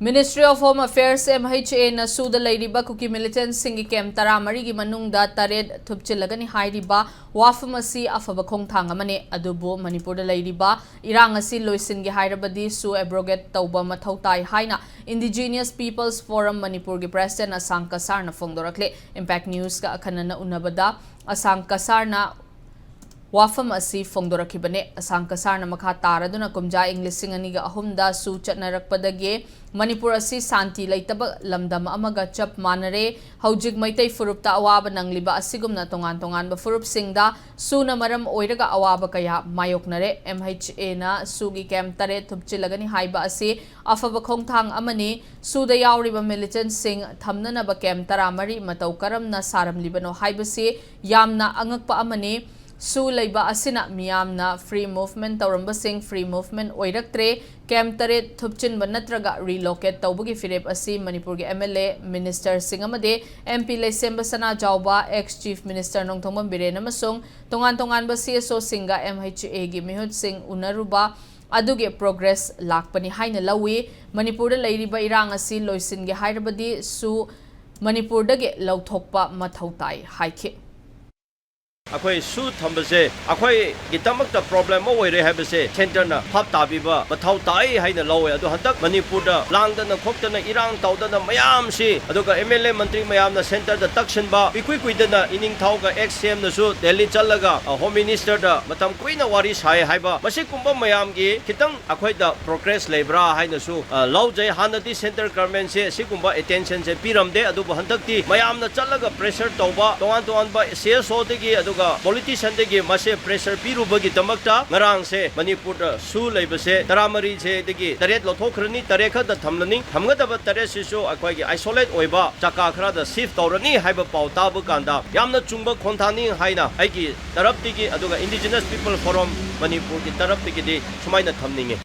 Ministry of Home Affairs MHA na suda lairiba kuki militant singi kem taramari gi manungda tared thupchilagani hairiba wafam asi afaba khongthang amane adubu Manipur da lairiba irang asi loisinge hairabadi su abrogate TOUBA MATHOU TAI haina Indigenous Peoples Forum Manipur gi president ASHANG KASAR na phongdorakle Impact News ka akhanana unabada ASHANG KASAR na wafam asi phongdorakibane ASHANG KASAR na makha taraduna kumja Englishing aniga ahumda su chatnarakpadage Manipur asi santi laitaba lamdam amaga chap manare haujik maitai furupta awaba nangliba asigumna tongan ba furup singda suna maram oiraga awaba kaya mayoknare MHA na sugi kem tare thupchilagani haiba asi afaba khongthang amani suda yauriba militant sing thamnana ba kem taramari matau karamna saramlibano haibasi yamna angakpa amani su leiba asina miyamna free movement tauramba sing free movement oiraktre kem tare thupchin banatraga relocate tawbugi firep asi Manipur gi MLA minister singamade MP Leisemba Sana Jauba ex chief minister nongthongam biren amasung tongan ba SoO singa MHA gi mihut sing unaruba aduge progress lakpani haina lawi Manipur da leiriba irang asi loisinge hairabadi su Manipur dage lauthokpa mathau tai haike Akwai su thambase akwai gitamak da problem mo were habase center na phap tabiba mathau tai haina lawe adu hantak Manipur da langda na khokta na irang tawda na mayam si aduga MLA mantri mayam na center da takshan ba pikui da ining thau ga XCM na su Delhi challaga home minister da matam kuina wari sai haiba masi kumba mayam gi kitang akwai da progress lebra haina su laujai hanadi center government se sikumba attention se piramde adu hantak ti mayam na challaga pressure tawba tongan ba SoO degi adu politician degi mase pressure pirubagi damakta ngarang se Manipur da su leibase taramari se degi taret lothokrani tarekha da thamlani thamgadaba tare sisu akwai gi isolate oiba chaka khra da shift tawrani haiba pauta bu kanda yamna chungba khonthani haina aigi tarap degi aduga indigenous people forum Manipur ki tarap degi di sumaina thamninge